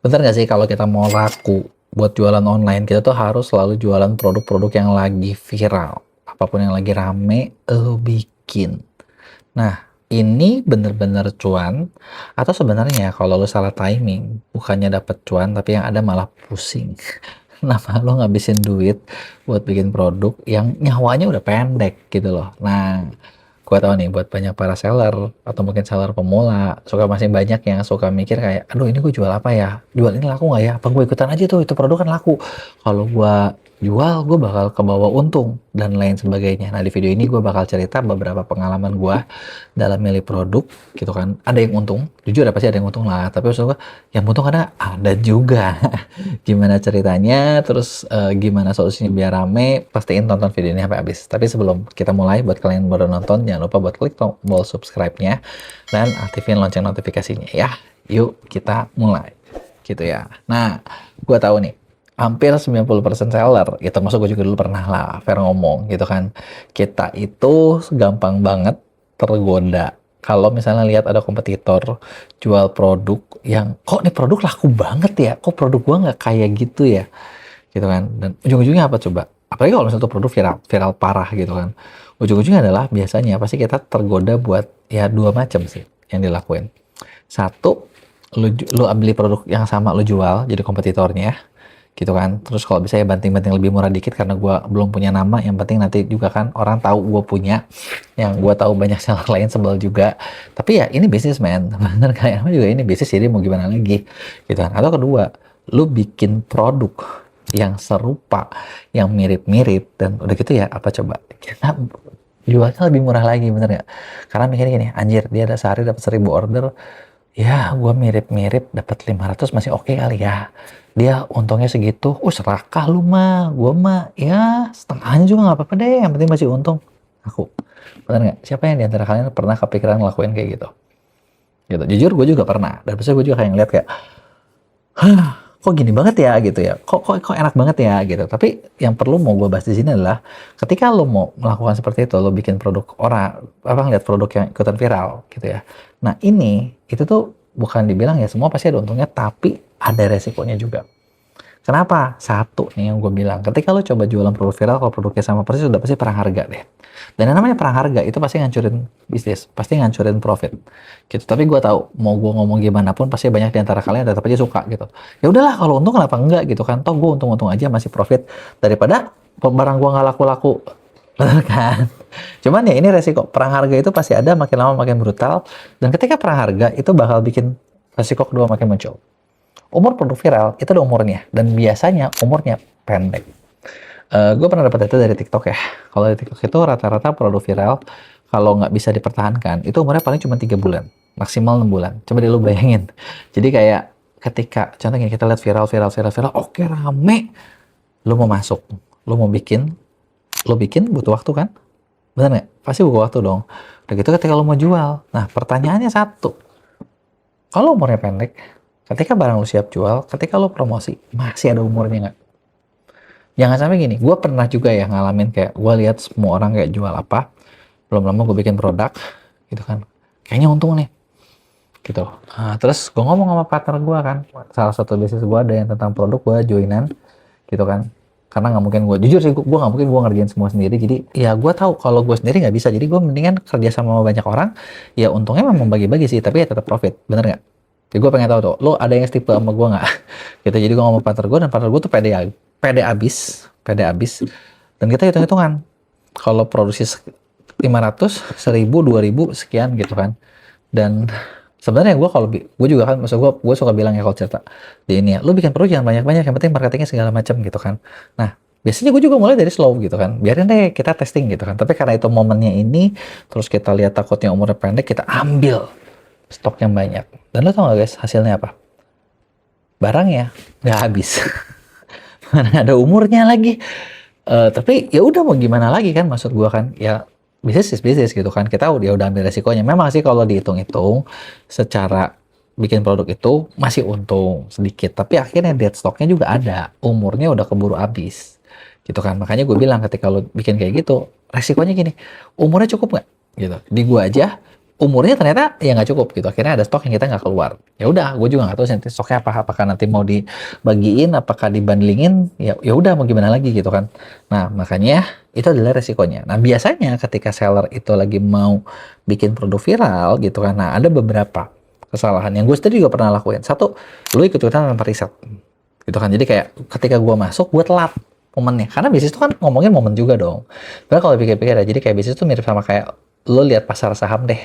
Bener nggak sih kalau kita mau laku buat jualan online, kita tuh harus selalu jualan produk-produk yang lagi viral. Apapun yang lagi rame, lo bikin. Nah, ini bener-bener cuan, atau sebenarnya kalau lo salah timing, bukannya dapet cuan, tapi yang ada malah pusing. Kenapa lo ngabisin duit buat bikin produk yang nyawanya udah pendek gitu loh. Nah, gua tahu nih buat banyak para seller atau mungkin seller pemula, masih banyak yang suka mikir kayak, aduh ini gue jual apa ya? Jual ini laku nggak ya? Apa gue ikutan aja tuh, itu produk kan laku. Kalau gua jual, gue bakal kebawa untung dan lain sebagainya. Nah, di video ini gue bakal cerita beberapa pengalaman gua dalam milih produk gitu kan. Ada yang untung, jujur ya pasti ada yang untung lah. Tapi maksud gue, yang untung ada juga. Gimana ceritanya, terus gimana solusinya biar rame, pastiin tonton video ini sampai habis. Tapi sebelum kita mulai, buat kalian yang baru nonton, jangan lupa buat klik tombol subscribe-nya dan aktifin lonceng notifikasinya ya. Yuk kita mulai. Gitu ya. Nah, gue tahu nih, hampir 90% seller, ya termasuk gue juga dulu pernah lah, fair ngomong gitu kan. Kita itu gampang banget tergoda kalau misalnya lihat ada kompetitor jual produk yang kok nih produk laku banget ya, kok produk gua nggak kayak gitu ya, gitu kan. Dan ujung-ujungnya apa coba? Apalagi kalau misalnya tuh produk viral, viral parah gitu kan. Ujung-ujungnya adalah biasanya pasti kita tergoda buat ya dua macam sih yang dilakuin. Satu, lu beli produk yang sama lu jual jadi kompetitornya gitu kan. Terus kalau bisa ya banting-banting lebih murah dikit karena gua belum punya nama, yang penting nanti juga kan orang tahu gua punya, yang gua tahu banyak seller lain sebel juga. Tapi ya ini bisnis man, bener kayak juga ini bisnis, jadi mau gimana lagi gitu kan. Atau kedua, lu bikin produk yang serupa, yang mirip-mirip, dan udah gitu ya apa coba, kita jualnya lebih murah lagi, bener nggak? Karena mikirnya gini, anjir dia ada sehari dapat 1000 order, ya gua mirip-mirip dapat 500 masih oke kali ya, dia untungnya segitu, serakah lu mah, gua mah ya setengahnya juga nggak apa-apa deh, yang penting masih untung. Aku, bener nggak? Siapa yang diantara kalian pernah kepikiran ngelakuin kayak gitu? Gitu, jujur gue juga pernah, dan biasanya gue juga kayak ngeliat kayak, hah, kok gini banget ya gitu ya, kok enak banget ya gitu. Tapi yang perlu mau gue bahas di sini adalah ketika lo mau melakukan seperti itu, lo bikin produk orang apa, ngeliat produk yang ikutan viral gitu ya. Nah ini itu tuh bukan dibilang ya semua pasti ada untungnya, tapi ada resikonya juga. Kenapa? Satu nih yang gue bilang, ketika lo coba jualan produk viral, kalau produknya sama persis, udah pasti perang harga deh. Dan yang namanya perang harga itu pasti ngancurin bisnis, pasti ngancurin profit. Gitu. Tapi gue tahu, mau gue ngomong gimana pun, pasti banyak di antara kalian tetap aja suka gitu. Ya udahlah, kalau untung kenapa enggak gitu kan? Toh gue untung-untung aja masih profit daripada barang gue nggak laku-laku. Bener kan? Cuman ya ini resiko. Perang harga itu pasti ada, makin lama makin brutal. Dan ketika perang harga itu bakal bikin resiko kedua makin muncul. Umur produk viral itu ada umurnya, dan biasanya umurnya pendek. Gue pernah dapat data dari TikTok ya. Kalau di TikTok itu rata-rata produk viral kalau nggak bisa dipertahankan itu umurnya paling cuma 3 bulan, maksimal 6 bulan. Coba deh lu bayangin. Jadi kayak ketika contohnya kita lihat viral, oke rame, lu mau masuk, lu mau bikin, lu bikin butuh waktu kan? Bener nggak? Pasti butuh waktu dong. Udah gitu ketika lu mau jual, nah pertanyaannya satu, kalau umurnya pendek, ketika barang lu siap jual, ketika lu promosi, masih ada umurnya nggak? Jangan sampai gini, gue pernah juga ya ngalamin kayak, gue lihat semua orang kayak jual apa, belum lama gue bikin produk, gitu kan, kayaknya untung nih, gitu. Nah, terus gue ngomong sama partner gue kan, salah satu bisnis gue ada yang tentang produk, gue joinan, gitu kan, karena nggak mungkin gue, jujur sih, gue nggak mungkin gue ngerjain semua sendiri, jadi ya gue tahu kalau gue sendiri nggak bisa, jadi gue mendingan kerja sama banyak orang, ya untungnya memang bagi-bagi sih, tapi ya tetap profit, bener nggak? Jadi gue pengen tahu tuh, lo ada yang tipe sama gue nggak? Gitu, jadi gue ngomong partner gue, dan partner gue tuh pede abis, dan kita hitung-hitungan, kalau produksi 500, 1000, 2000 sekian gitu kan. Dan sebenarnya gue juga kan, maksud gue suka bilang ya kalau cerita di ini ya, lu bikin produk jangan banyak-banyak, yang penting marketingnya segala macam gitu kan. Nah biasanya gue juga mulai dari slow gitu kan, biarin deh kita testing gitu kan. Tapi karena itu momennya ini, terus kita lihat takutnya umurnya pendek, kita ambil stok yang banyak. Dan lo tau gak guys hasilnya apa? Barangnya nggak habis. Mana ada umurnya lagi. Tapi ya udah mau gimana lagi kan, maksud gua kan ya bisnis gitu kan, kita udah ambil resikonya. Memang sih kalau dihitung-hitung secara bikin produk itu masih untung sedikit, tapi akhirnya dead stocknya juga ada, umurnya udah keburu habis gitu kan. Makanya gue bilang ketika lo bikin kayak gitu, resikonya gini, umurnya cukup nggak gitu. Di gua aja umurnya ternyata ya nggak cukup gitu. Akhirnya ada stok yang kita nggak keluar. Ya udah, gue juga nggak tahu nanti stoknya apa. Apakah nanti mau dibagiin, apakah dibandingin? Ya udah mau gimana lagi gitu kan. Nah makanya itu adalah resikonya. Nah biasanya ketika seller itu lagi mau bikin produk viral gitu kan. Nah ada beberapa kesalahan yang gue sendiri juga pernah lakuin. Satu, lu ikut-ikutan tanpa riset gitu kan. Jadi kayak ketika gue masuk, gue telat momennya. Karena bisnis itu kan ngomongin momen juga dong. Karena kalau pikir-pikir ya, jadi kayak bisnis itu mirip sama kayak lo lihat pasar saham deh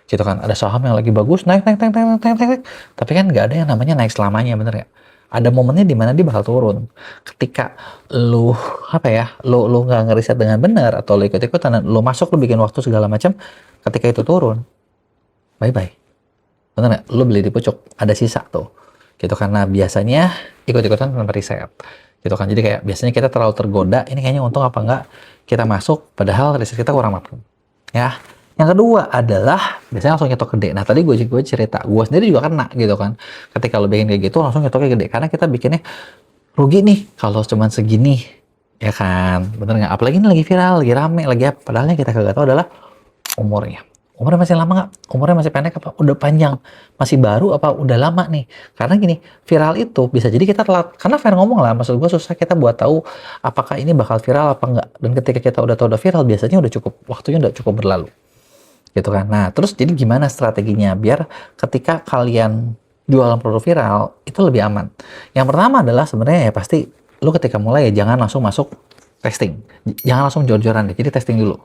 gitu kan, ada saham yang lagi bagus naik naik naik naik naik naik, naik. Tapi kan nggak ada yang namanya naik selamanya, bener nggak? Ada momennya di mana dia bakal turun. Ketika lu apa ya, lu nggak ngeriset dengan benar atau lu ikut-ikutan, lu masuk, lu bikin waktu segala macam, ketika itu turun, bye bye, bener nggak? Lu beli di pucuk, ada sisa tuh, gitu. Karena biasanya ikut-ikutan tanpa riset, gitu kan. Jadi kayak biasanya kita terlalu tergoda, ini kayaknya untung apa enggak kita masuk, padahal riset kita kurang matang, ya. Yang kedua adalah biasanya langsung nyetok gede. Nah tadi gue cerita, gue sendiri juga kena gitu kan. Ketika lo bikin kayak gitu langsung nyetoknya gede, karena kita bikinnya rugi nih kalau cuman segini, ya kan, bener nggak? Apalagi ini lagi viral, lagi rame, lagi apa? Padahal yang kita kagak tahu adalah umurnya. Umurnya masih lama nggak? Umurnya masih pendek apa udah panjang? Masih baru apa udah lama nih? Karena gini, viral itu bisa jadi kita telat. Karena fair ngomong lah, maksud gue susah kita buat tahu apakah ini bakal viral apa enggak. Dan ketika kita udah tahu udah viral, biasanya udah cukup, waktunya udah cukup berlalu. Gitu kan. Nah, terus jadi gimana strateginya biar ketika kalian jualan produk viral itu lebih aman? Yang pertama adalah sebenarnya ya pasti lu ketika mulai ya jangan langsung masuk testing. Jangan langsung jor-joran deh. Jadi testing dulu.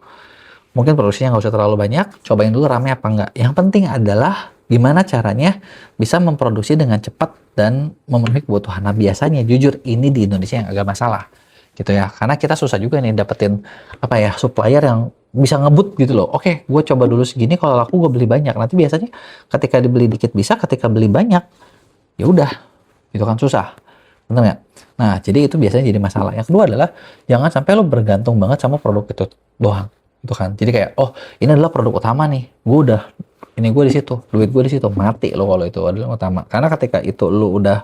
Mungkin produksinya nggak usah terlalu banyak, cobain dulu rame apa enggak. Yang penting adalah gimana caranya bisa memproduksi dengan cepat dan memenuhi kebutuhan. Nah, biasanya jujur ini di Indonesia yang agak masalah gitu ya, karena kita susah juga nih dapetin apa ya, supplier yang bisa ngebut gitu loh. Oke, gue coba dulu segini, kalau laku gue beli banyak. Nanti biasanya ketika dibeli dikit bisa, ketika beli banyak ya udah gitu kan, susah, bener nggak? Nah jadi itu biasanya jadi masalah. Yang kedua adalah jangan sampai lo bergantung banget sama produk itu doang gitu kan. Jadi kayak, oh ini adalah produk utama nih, gue udah, ini gue di situ, duit gue di situ, mati lo kalau itu adalah utama. Karena ketika itu lo udah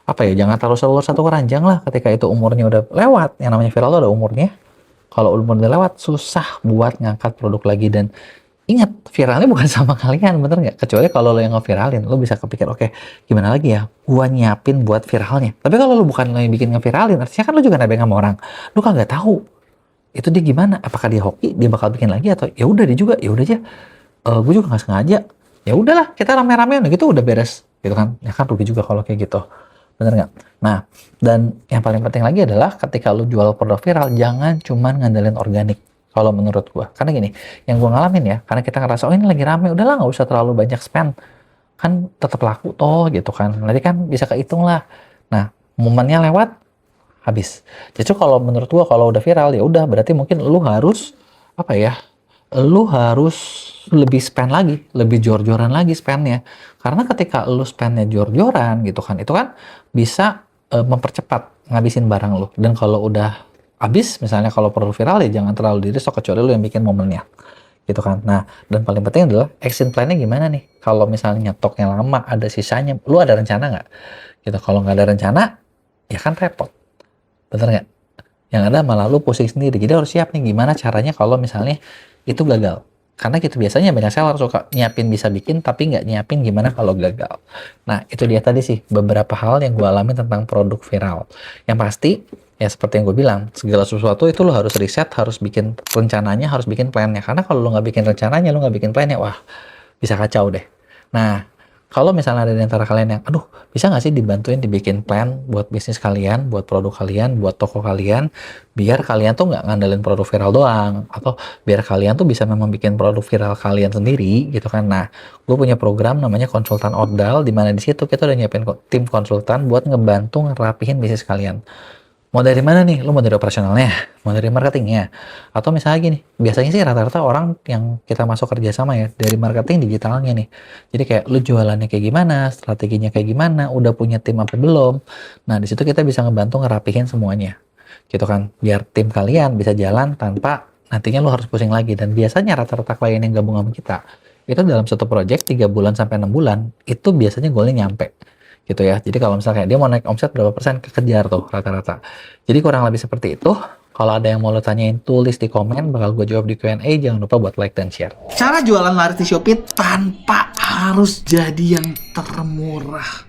apa ya, jangan taruh seluruh satu keranjang lah. Ketika itu umurnya udah lewat, yang namanya viral tuh ada umurnya. Kalau umur udah lewat, susah buat ngangkat produk lagi. Dan ingat, viralnya bukan sama kalian, bener nggak? Kecuali kalau lo yang ngeviralin, lo bisa kepikir, oke, gimana lagi ya, gua nyiapin buat viralnya. Tapi kalau lo bukan lo yang bikin ngeviralin, artinya kan lo juga nebeng sama orang. Lo kagak tahu itu dia gimana, apakah dia hoki, dia bakal bikin lagi, atau ya udah dia juga, ya udah aja, gue juga nggak sengaja. Ya udahlah, kita rame-ramean gitu udah beres, gitu kan? Ya kan rugi juga kalau kayak gitu. Bener nggak? Nah, dan yang paling penting lagi adalah ketika lu jual produk viral, jangan cuman ngandelin organik. Kalau menurut gua, karena gini, yang gua ngalamin ya, karena kita ngerasa, oh ini lagi rame, udahlah nggak usah terlalu banyak spend, kan tetap laku toh, gitu kan. Nanti kan bisa kehitung lah. Nah, momennya lewat, habis. Justru kalau menurut gua, kalau udah viral, ya udah, berarti mungkin lu harus, apa ya, lu harus lebih spend lagi, lebih jor-joran lagi spendnya. Karena ketika lu spendnya jor-joran gitu kan, itu kan bisa mempercepat ngabisin barang lu. Dan kalau udah habis, misalnya kalau perlu viral ya jangan terlalu diri sok, kecuali lu yang bikin momennya. Gitu kan. Nah, dan paling penting adalah action plan-nya gimana nih? Kalau misalnya stoknya lama, ada sisanya, lu ada rencana nggak? Gitu. Kalau nggak ada rencana, ya kan repot. Bener nggak? Yang ada malah lu pusing sendiri. Jadi harus siap nih gimana caranya kalau misalnya itu gagal. Karena gitu biasanya banyak seller suka nyiapin bisa bikin, tapi nggak nyiapin gimana kalau gagal. Nah itu dia tadi sih beberapa hal yang gue alami tentang produk viral. Yang pasti ya seperti yang gue bilang, segala sesuatu itu lo harus riset, harus bikin rencananya, harus bikin plannya. Karena kalau lo nggak bikin rencananya, lo nggak bikin plannya, wah bisa kacau deh. Nah kalau misalnya ada di antara kalian yang, aduh, bisa nggak sih dibantuin dibikin plan buat bisnis kalian, buat produk kalian, buat toko kalian, biar kalian tuh nggak ngandelin produk viral doang, atau biar kalian tuh bisa memang bikin produk viral kalian sendiri, gitu kan. Nah, gue punya program namanya Konsultan Ordal, di mana di situ kita udah nyiapin tim konsultan buat ngebantu ngerapihin bisnis kalian. Mau dari mana nih? Lu mau dari operasionalnya? Mau dari marketingnya? Atau misalnya gini, biasanya sih rata-rata orang yang kita masuk kerja sama ya, dari marketing digitalnya nih. Jadi kayak lu jualannya kayak gimana, strateginya kayak gimana, udah punya tim apa belum. Nah, di situ kita bisa ngebantu ngerapihin semuanya. Gitu kan, biar tim kalian bisa jalan tanpa nantinya lu harus pusing lagi. Dan biasanya rata-rata klien yang gabung sama kita, itu dalam satu project 3 bulan sampai 6 bulan, itu biasanya goalnya nyampe. Gitu ya. Jadi kalau misalnya dia mau naik omset berapa persen, kekejar tuh rata-rata. Jadi kurang lebih seperti itu. Kalau ada yang mau lo tanyain, tulis di komen, bakal gue jawab di Q&A. Jangan lupa buat like dan share. Cara jualan laris di Shopee tanpa harus jadi yang termurah.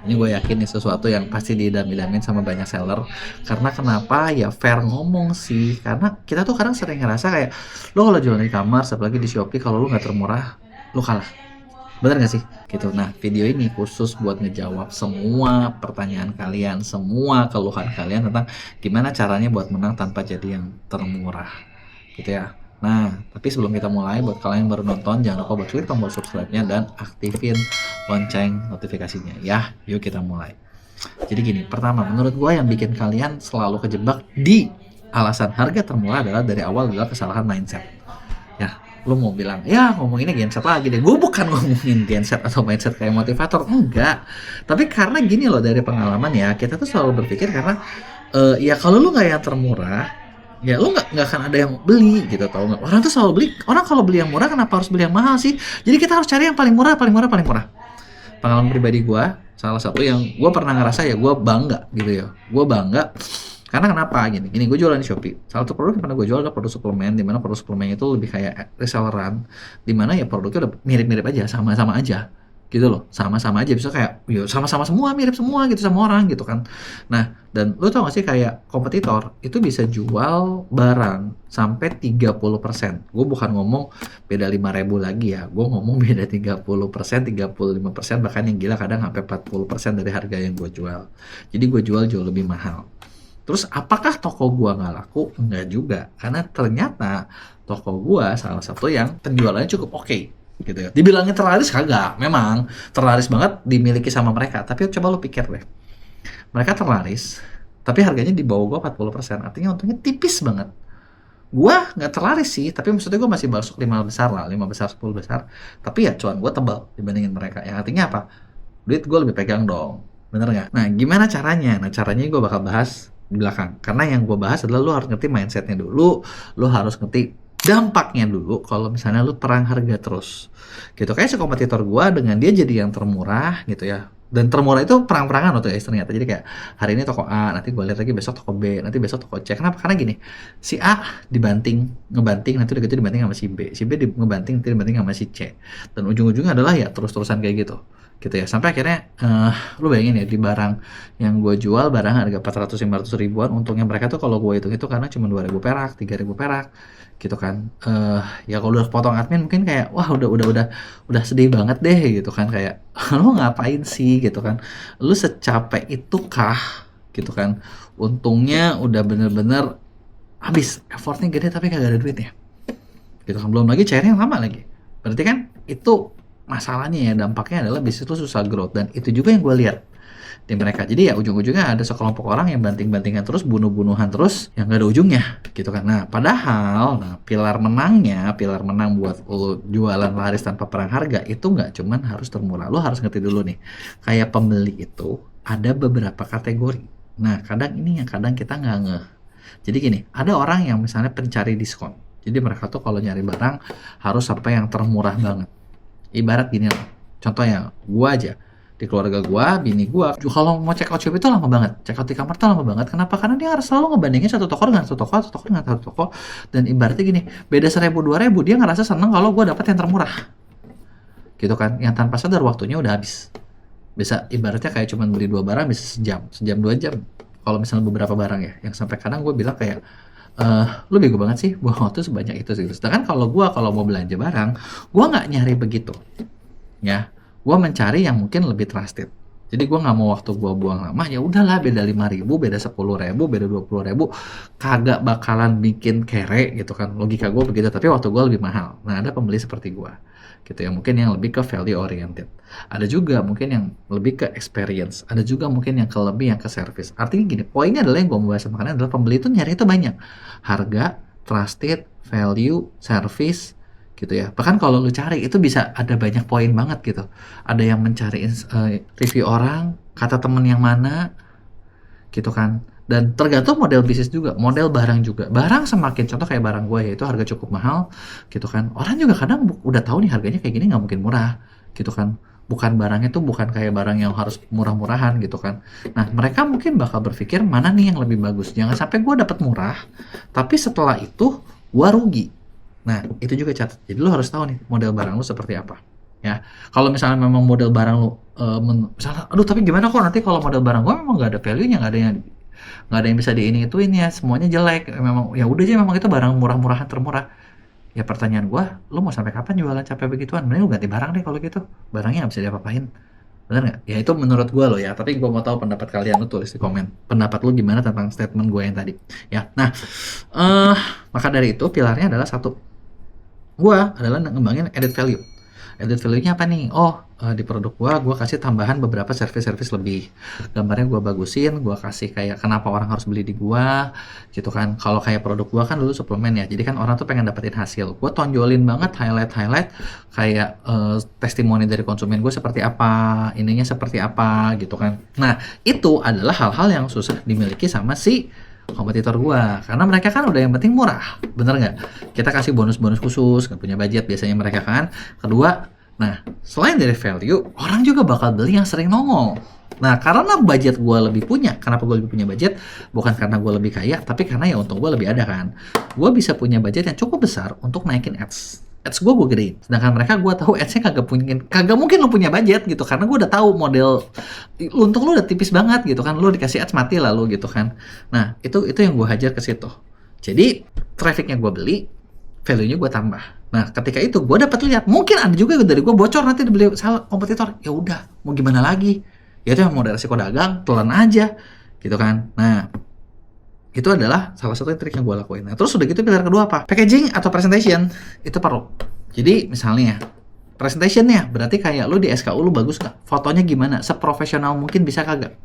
Ini gue yakin nih sesuatu yang pasti diidam-idamin sama banyak seller. Karena kenapa? Ya fair ngomong sih. Karena kita tuh kadang sering ngerasa kayak, lo kalau jualan di e-commerce, apalagi di Shopee, kalau lo nggak termurah, lo kalah. Bener gak sih? Gitu. Nah, video ini khusus buat ngejawab semua pertanyaan kalian, semua keluhan kalian tentang gimana caranya buat menang tanpa jadi yang termurah. Gitu ya. Nah, tapi sebelum kita mulai, buat kalian yang baru nonton, jangan lupa buat klik tombol subscribe-nya dan aktifin lonceng notifikasinya. Ya, yuk kita mulai. Jadi gini, pertama, menurut gue yang bikin kalian selalu kejebak di alasan harga termurah adalah dari awal adalah kesalahan mindset. Ya, lu mau bilang, ya ngomonginnya genset lagi deh. Gue bukan ngomongin genset atau mindset kayak motivator, enggak. Tapi karena gini loh, dari pengalaman ya, kita tuh selalu berpikir karena ya kalau lu nggak yang termurah, ya lu nggak akan ada yang beli gitu, tau nggak? Orang tuh selalu beli, orang kalau beli yang murah kenapa harus beli yang mahal sih? Jadi kita harus cari yang paling murah, paling murah, paling murah. Pengalaman pribadi gue, salah satu yang gue pernah ngerasa ya gue bangga gitu ya, gue bangga karena kenapa gini gue jualan di Shopee. Salah satu produk yang pernah gue jual adalah produk suplemen, dimana produk suplemen itu lebih kayak reselleran, dimana ya produknya udah mirip-mirip aja, sama-sama aja gitu loh, sama-sama aja, bisa kayak yo sama-sama semua, mirip semua gitu sama orang gitu kan. Nah, dan lu tau gak sih kayak kompetitor itu bisa jual barang sampai 30%. Gue bukan ngomong beda 5.000 lagi ya, gue ngomong beda 30%, 35%, bahkan yang gila kadang sampai 40% dari harga yang gue jual. Jadi gue jual jauh lebih mahal. Terus apakah toko gua nggak laku? Enggak juga, karena ternyata toko gua salah satu yang penjualannya cukup oke, gitu ya. Dibilangin terlaris kagak, memang terlaris banget dimiliki sama mereka. Tapi coba lu pikir deh, mereka terlaris, tapi harganya di bawah gua 40%, artinya untungnya tipis banget. Gua nggak terlaris sih, tapi maksudnya gua masih masuk 5 besar lah, 5 besar, 10 besar. Tapi ya cuan gua tebal dibandingin mereka. Yang artinya apa? Duit gua lebih pegang dong. Bener nggak? Nah, gimana caranya? Nah, caranya gua bakal bahas di belakang. Karena yang gue bahas adalah lu harus ngerti mindsetnya dulu, lu harus ngerti dampaknya dulu kalau misalnya lu perang harga terus. Gitu, kayak si kompetitor gue dengan dia jadi yang termurah gitu ya. Dan termurah itu perang-perangan loh tuh guys ternyata. Jadi kayak hari ini toko A, nanti gue lihat lagi besok toko B, nanti besok toko C. Kenapa? Karena gini, si A ngebanting, nanti udah gitu dibanting sama si B. Si B ngebanting, nanti dibanting sama si C. Dan ujung-ujungnya adalah ya terus-terusan kayak gitu. Gitu ya, sampai akhirnya lu bayangin ya, di barang yang gue jual, barang harga 400-500 ribuan, untungnya mereka tuh kalau gue hitung itu karena cuma 2.000 perak, 3.000 perak gitu kan. Ya kalau udah potong admin mungkin kayak wah udah sedih banget deh gitu kan, kayak lu ngapain sih gitu kan, lu secapek itu kah gitu kan, untungnya udah bener-bener habis, effortnya gede tapi kagak ada duitnya gitu kan, belum lagi cairnya yang lama lagi. Berarti kan itu masalahnya ya, dampaknya adalah bisnis itu susah growth, dan itu juga yang gue lihat di mereka. Jadi ya ujung-ujungnya ada sekelompok orang yang banting-bantingan terus, bunuh-bunuhan terus, yang gak ada ujungnya gitu kan. Nah padahal pilar menang buat lo jualan laris tanpa perang harga itu nggak cuman harus termurah. Lo harus ngerti dulu nih, kayak pembeli itu ada beberapa kategori. Nah kadang ini yang kadang kita nggak ngeh. Jadi gini, ada orang yang misalnya pencari diskon, jadi mereka tuh kalau nyari barang harus sampai yang termurah banget. Ibarat gini loh, contohnya gua aja, di keluarga gua, bini gua kalau mau check out Shopee itu lama banget, check out di kamar tuh lama banget. Kenapa? Karena dia harus selalu ngebandingin satu toko dengan satu toko, satu toko dengan satu toko, dan ibaratnya gini, beda 1.000-2.000 dia ngerasa seneng kalau gua dapat yang termurah gitu kan, yang tanpa sadar waktunya udah habis. Bisa ibaratnya kayak cuman beli 2 barang bisa sejam 2 jam kalau misalnya beberapa barang ya, yang sampai kadang gue bilang kayak lu bego banget sih buang waktu sebanyak itu sih. Sedangkan kalau mau belanja barang, gue nggak nyari begitu ya, gue mencari yang mungkin lebih trusted. Jadi gue nggak mau waktu gue buang lama. Ya udahlah, beda 5.000, beda 10.000, beda 20.000, kagak bakalan bikin kere gitu kan, logika gue begitu. Tapi waktu gue lebih mahal. Nah ada pembeli seperti gue gitu ya, mungkin yang lebih ke value oriented, ada juga mungkin yang lebih ke experience, ada juga mungkin yang ke lebih yang ke service. Artinya gini, poinnya adalah yang gue mau bahas sama kalian adalah pembeli itu nyari itu banyak, harga, trusted, value, service gitu ya. Bahkan kalau lu cari itu bisa ada banyak poin banget gitu. Ada yang mencari review orang, kata temen yang mana gitu kan. Dan tergantung model bisnis juga, model barang juga. Barang semakin, contoh kayak barang gue ya, itu harga cukup mahal gitu kan. Orang juga kadang udah tahu nih harganya kayak gini nggak mungkin murah gitu kan. bukan barangnya tuh bukan kayak barang yang harus murah-murahan gitu kan. Nah, mereka mungkin bakal berpikir mana nih yang lebih bagus. Jangan sampai gue dapat murah, tapi setelah itu gue rugi. Nah, itu juga catat. Jadi lu harus tahu nih model barang lu seperti apa. Ya, kalau misalnya memang model barang lu, misalnya, aduh tapi gimana kok nanti kalau model barang gue memang nggak ada value-nya, nggak ada yang bisa diini ituin ya, semuanya jelek. Memang ya udah aja memang itu barang murah-murahan termurah. Ya pertanyaan gua, lu mau sampai kapan jualan capek begituan? Mending lu ganti barang deh kalau gitu. Barangnya nggak bisa diapa-apain. Bener nggak? Ya itu menurut gua loh ya. Tapi gua mau tahu pendapat kalian, lu tulis di komen. Pendapat lu gimana tentang statement gua yang tadi? Ya, nah, eh maka dari itu pilarnya adalah satu. Gua adalah ngembangin added value. Added value-nya apa nih? Oh, di produk gua kasih tambahan beberapa service-service lebih. Gambarnya gua bagusin, gua kasih kayak kenapa orang harus beli di gua, gitu kan. Kalau kayak produk gua kan dulu suplemen ya, jadi kan orang tuh pengen dapetin hasil. Gua tonjolin banget highlight kayak testimoni dari konsumen gue seperti apa, ininya seperti apa, gitu kan. Nah, itu adalah hal-hal yang susah dimiliki sama si kompetitor gua, karena mereka kan udah yang penting murah, bener nggak? Kita kasih bonus-bonus khusus, nggak punya budget biasanya mereka kan. Kedua, nah selain dari value, orang juga bakal beli yang sering nongol. Nah, karena budget gua lebih punya, kenapa gua lebih punya budget? Bukan karena gua lebih kaya, tapi karena ya untung gua lebih ada kan. Gua bisa punya budget yang cukup besar untuk naikin ads. Ads gue gedein. Sedangkan mereka gue tahu adsnya kagak mungkin lo punya budget gitu, karena gue udah tahu model untung lu udah tipis banget gitu kan, lu dikasih ads mati lalu gitu kan. Nah, itu yang gue hajar ke situ. Jadi trafficnya gue beli, value-nya gue tambah. Nah, ketika itu gue dapat lihat, mungkin ada juga dari gue bocor nanti dibeli salah kompetitor. Ya udah, mau gimana lagi? Ya itu yang model resiko dagang, telan aja gitu kan. Nah, itu adalah salah satu trik yang gue lakuin. Nah, terus udah gitu pilar kedua apa? Packaging atau presentation itu perlu. Jadi misalnya presentationnya berarti kayak lu di SKU lu bagus nggak? Fotonya gimana? Seprofesional mungkin bisa kagak?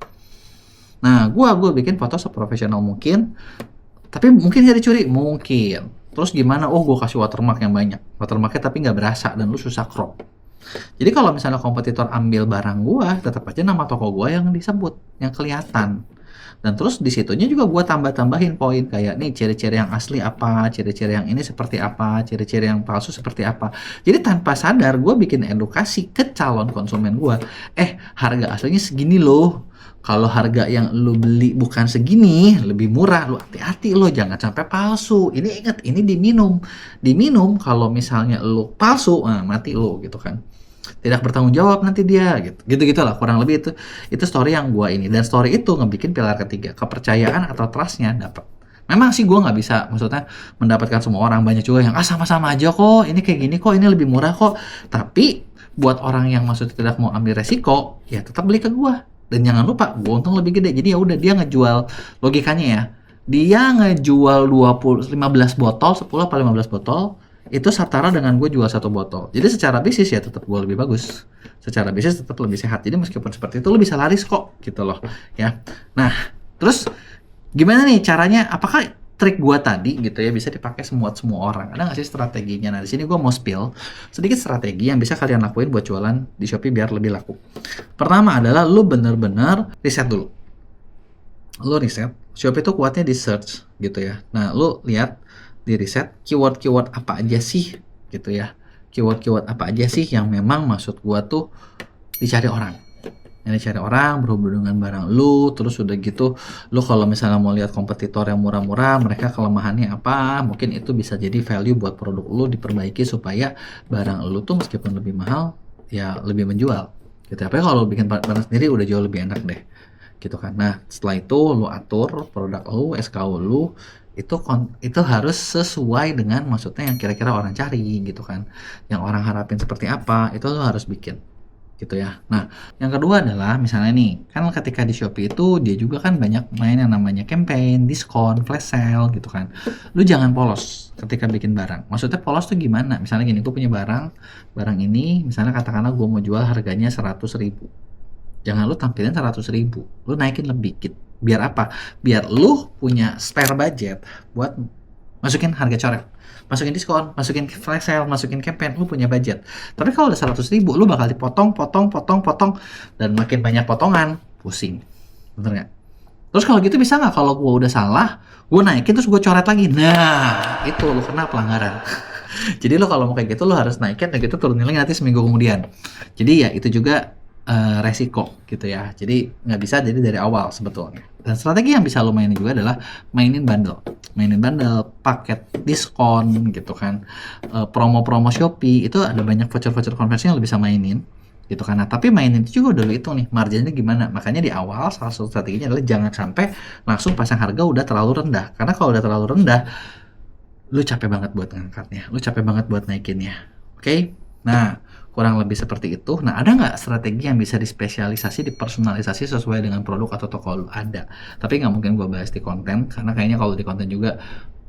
Nah, gue bikin foto seprofesional mungkin, tapi mungkin nggak dicuri? Mungkin. Terus gimana? Oh, gue kasih watermark yang banyak. Watermarknya tapi nggak berasa dan lu susah crop. Jadi kalau misalnya kompetitor ambil barang gue, tetap aja nama toko gue yang disebut, yang kelihatan. Dan terus di situnya juga gue tambah-tambahin poin kayak nih ciri-ciri yang asli apa, ciri-ciri yang ini seperti apa, ciri-ciri yang palsu seperti apa. Jadi tanpa sadar gue bikin edukasi ke calon konsumen gue. Harga aslinya segini loh. Kalau harga yang lu beli bukan segini, lebih murah, lu hati-hati lo, jangan sampai palsu. Ini ingat, ini diminum. Diminum kalau misalnya lu palsu, mati lo gitu kan. Tidak bertanggung jawab nanti dia gitu lah, kurang lebih itu story yang gua ini. Dan story itu ngebikin pilar ketiga, kepercayaan atau trustnya dapat. Memang sih gua nggak bisa maksudnya mendapatkan semua orang, banyak juga yang sama-sama aja kok, ini kayak gini kok, ini lebih murah kok. Tapi buat orang yang maksudnya tidak mau ambil resiko, ya tetap beli ke gua. Dan jangan lupa gua untung lebih gede. Jadi ya udah, dia ngejual, logikanya ya, dia ngejual 15 botol, 10 atau 15 botol, itu setara dengan gue jual 1 botol. Jadi secara bisnis ya tetap gue lebih bagus. Secara bisnis tetap lebih sehat. Jadi meskipun seperti itu, lo bisa laris kok gitu loh ya. Nah, terus gimana nih caranya? Apakah trik gue tadi gitu ya bisa dipakai semua orang? Ada nggak sih strateginya? Nah, di sini gue mau spill sedikit strategi yang bisa kalian lakuin buat jualan di Shopee biar lebih laku. Pertama adalah lo bener-bener riset dulu. Lo riset, Shopee itu kuatnya di search gitu ya. Nah, lo lihat di riset keyword apa aja sih gitu ya, keyword apa aja sih yang memang maksud gua tuh dicari orang, yang dicari orang berhubungan dengan barang lu. Terus udah gitu lu kalau misalnya mau lihat kompetitor yang murah-murah, mereka kelemahannya apa, mungkin itu bisa jadi value buat produk lu diperbaiki supaya barang lu tuh meskipun lebih mahal ya lebih menjual gitu. Tapi kalau lu bikin barang sendiri udah jauh lebih enak deh gitu kan. Nah, setelah itu lu atur produk lu, SKU lu itu harus sesuai dengan maksudnya yang kira-kira orang cari gitu kan, yang orang harapin seperti apa, itu lo harus bikin gitu ya. Nah, yang kedua adalah misalnya nih kan ketika di Shopee itu dia juga kan banyak main yang namanya campaign, diskon, flash sale gitu kan. Lu jangan polos ketika bikin barang. Maksudnya polos tuh gimana? Misalnya gini, gue punya barang ini misalnya katakanlah gue mau jual harganya 100.000. Jangan lu tampilin 100.000, lu naikin lebih dikit. Biar apa? Biar lu punya spare budget buat masukin harga coret, masukin diskon, masukin flash sale, masukin campaign, lu punya budget. Tapi kalau udah 100.000, lu bakal dipotong, dan makin banyak potongan, pusing. Bener nggak? Terus kalau gitu bisa nggak kalau gue udah salah, gue naikin terus gue coret lagi? Nah, itu lu kena pelanggaran. Jadi lo kalau mau kayak gitu lo harus naikin dan gitu turun nilai nanti seminggu kemudian. Jadi ya itu juga resiko gitu ya. Jadi nggak bisa jadi dari awal sebetulnya. Dan strategi yang bisa lo mainin juga adalah mainin bundle. Mainin bundle, paket diskon gitu kan. Promo-promo Shopee itu ada banyak voucher-voucher konversi yang lo bisa mainin gitu kan. Nah, tapi mainin itu juga dulu itu nih marginnya gimana. Makanya di awal salah satu strateginya adalah jangan sampai langsung pasang harga udah terlalu rendah. Karena kalau udah terlalu rendah lu capek banget buat ngangkatnya, lu capek banget buat naikinnya. Oke? Nah, kurang lebih seperti itu. Nah, ada nggak strategi yang bisa dispesialisasi, dipersonalisasi sesuai dengan produk atau toko lu? Ada. Tapi nggak mungkin gue bahas di konten, karena kayaknya kalau di konten juga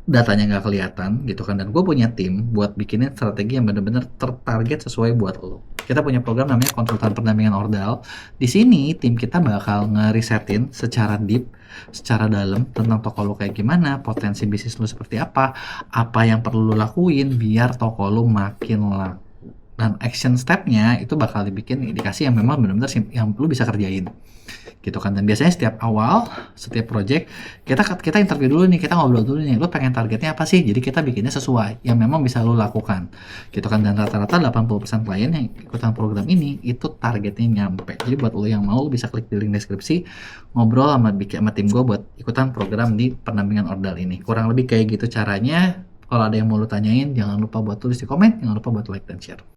datanya nggak kelihatan gitu kan. Dan gue punya tim buat bikinin strategi yang bener-bener tertarget sesuai buat lo. Kita punya program namanya konsultan pendampingan ordal. Di sini tim kita bakal ngerisetin secara deep, secara dalam tentang toko lo kayak gimana, potensi bisnis lo seperti apa yang perlu lo lakuin biar toko lo makin laku. Dan action step-nya itu bakal dibikin dikasih yang memang benar-benar yang lu bisa kerjain gitu kan. Dan biasanya setiap project kita interview dulu nih, kita ngobrol dulu nih, lu pengen targetnya apa sih, jadi kita bikinnya sesuai yang memang bisa lu lakukan gitu kan. Dan rata-rata 80% klien yang ikutan program ini itu targetnya nyampe. Jadi buat lu yang mau, lu bisa klik di link deskripsi, ngobrol sama tim gue buat ikutan program di pendampingan ordal ini. Kurang lebih kayak gitu caranya. Kalau ada yang mau lu tanyain, jangan lupa buat tulis di komen, jangan lupa buat like dan share.